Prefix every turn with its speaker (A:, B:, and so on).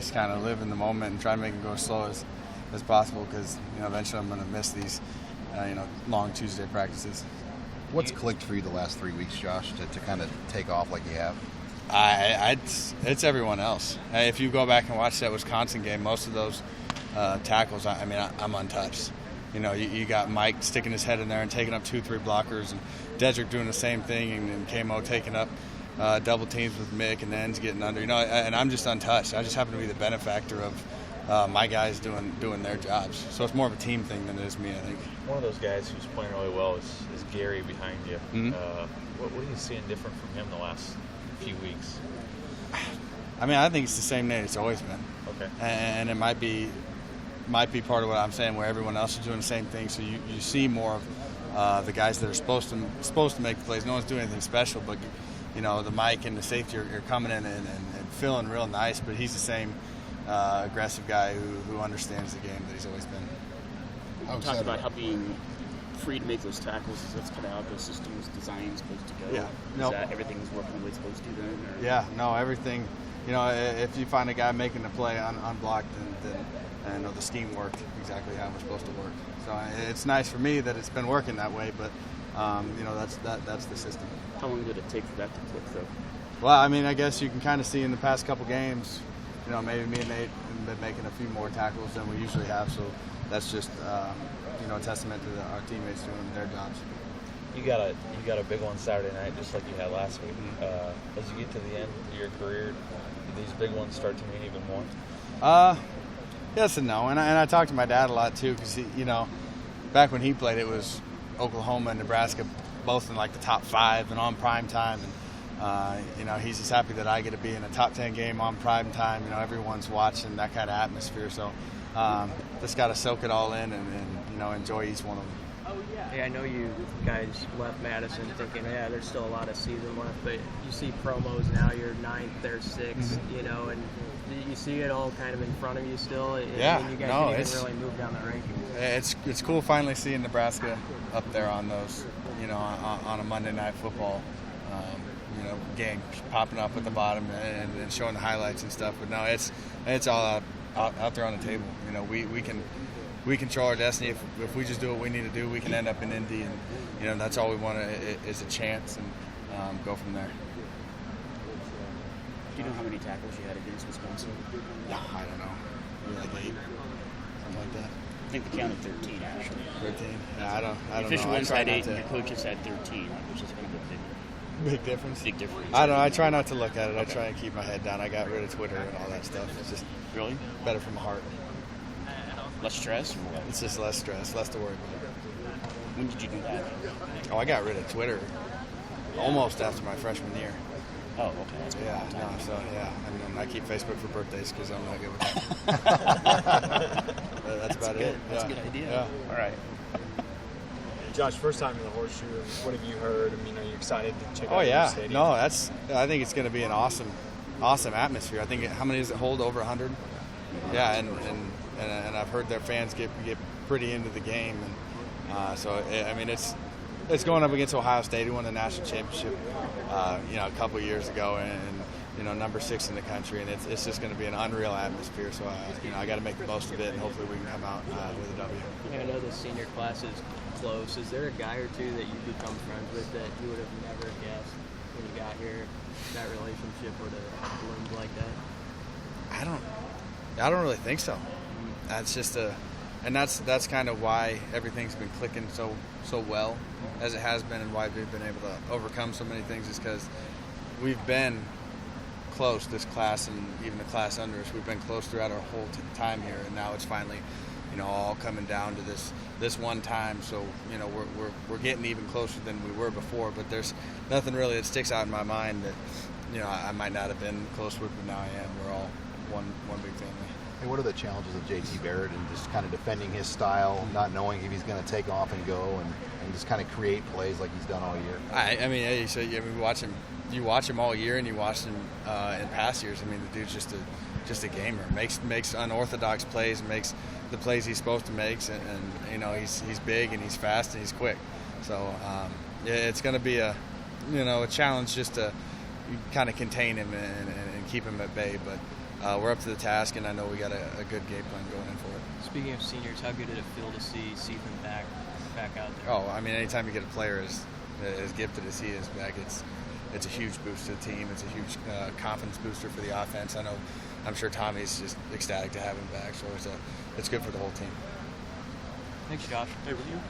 A: just kind of live in the moment and try to make it go as slow as possible, because eventually I'm going to miss these long Tuesday practices.
B: What's clicked for you the last 3 weeks, Josh, to kind of take off like you have?
A: It's everyone else. If you go back and watch that Wisconsin game, most of those tackles, I'm untouched. You got Mike sticking his head in there and taking up 2-3 blockers, and Dedrick doing the same thing, and Kamo taking up double teams with Mick, and the ends getting under. And I'm just untouched. I just happen to be the benefactor of my guys doing their jobs. So it's more of a team thing than it is me, I think.
C: One of those guys who's playing really well is Gary behind you.
A: Mm-hmm.
C: What are you seeing different from him the last few weeks?
A: I think it's the same Nate it's always been.
C: Okay.
A: And it might be part of what I'm saying, where everyone else is doing the same thing. So you see more of the guys that are supposed to make the plays. No one's doing anything special, but the Mike and the safety are coming in and feeling real nice. But he's the same aggressive guy who understands the game that he's always been.
D: You talked about how being free to make those tackles, is that's kind of how the system was designed, supposed to go.
A: Yeah.
D: Is that everything's working the way it's supposed to then? Or?
A: Yeah. No, everything. If you find a guy making the play unblocked, then the scheme worked exactly how it was supposed to work. So it's nice for me that it's been working that way, but that's the system.
D: How long did it take for that to click, though?
A: Well, I guess you can kind of see in the past couple games, maybe me and Nate have been making a few more tackles than we usually have. So that's just a testament to our teammates doing their jobs.
C: You got a big one Saturday night, just like you had last week. As you get to the end of your career, do these big ones start to mean even more?
A: Yes and no. And I talked to my dad a lot too, because back when he played, it was Oklahoma and Nebraska both in like the top 5 and on prime time. And he's just happy that I get to be in a top 10 game on prime time. Everyone's watching, that kind of atmosphere. So just got to soak it all in and enjoy each one of them.
E: Hey, I know you guys left Madison thinking, there's still a lot of season left, but you see promos now, you're 9th, they're 6th, and you see it all kind of in front of you still.
A: Yeah,
E: and you guys didn't even really move down the rankings.
A: It's cool finally seeing Nebraska up there on those, on a Monday Night Football, game popping up at the bottom and showing the highlights and stuff. But no, it's all out there on the table. We control our destiny. If we just do what we need to do, we can end up in Indy, and that's all we want is a chance, and go from there.
D: Do you know how many tackles you had against Wisconsin?
A: No, I don't know. Maybe like 8, something like that.
D: I think the count of 13 actually.
A: 13? Yeah, I don't know.
D: Official ones had 8, and your coaches had 13, which is kind of a
A: big difference.
D: Big difference.
A: I don't know. I try not to look at it. I try and keep my head down. I got rid of Twitter and all that stuff. It's just
D: really
A: better for my heart.
D: Less stress? Or what?
A: It's just less stress, less to worry about.
D: When did you do that?
A: Oh, I got rid of Twitter almost after my freshman year.
D: Oh, okay. That's good.
A: Yeah, no, so yeah. And I keep Facebook for birthdays because I'm not good with that. That's about
D: good.
A: it.
D: That's a good idea.
A: Yeah.
D: All right.
F: Josh, first time in the Horseshoe. What have you heard? Are you excited to check out
A: the
F: stadium?
A: No, I think it's going to be an awesome atmosphere. I think how many does it hold? Over 100? Yeah, and I've heard their fans get pretty into the game, and so it's going up against Ohio State, who won the national championship, a couple of years ago, and number 6 in the country, and it's just going to be an unreal atmosphere. So I got to make the most of it, and hopefully we can come out with a W.
E: I know the senior class is close. Is there a guy or two that you become friends with that you would have never guessed when you got here? That relationship would have bloomed like that?
A: I don't really think so. That's just and that's kind of why everything's been clicking so well as it has been, and why we've been able to overcome so many things, is because we've been close, this class and even the class under us. We've been close throughout our whole time here, and now it's finally all coming down to this one time. So we're getting even closer than we were before, but there's nothing really that sticks out in my mind that I might not have been close with, but now I am. We're all one big family.
B: Hey, what are the challenges of JT Barrett and just kind of defending his style, not knowing if he's going to take off and go, and just kind of create plays like he's done all year?
A: You watch him all year, and you watch him in past years. The dude's just a gamer. Makes unorthodox plays, makes the plays he's supposed to make, and he's big and he's fast and he's quick. So it's going to be a challenge just to kind of contain him and keep him at bay. But we're up to the task, and I know we got a good game plan going in for it.
E: Speaking of seniors, how good did it feel to see them back out there?
A: Oh, I mean, anytime you get a player as gifted as he is back, it's a huge boost to the team. It's a huge confidence booster for the offense. I'm sure Tommy's just ecstatic to have him back, so it's good for the whole team.
E: Thanks, Josh.
D: Hey, were you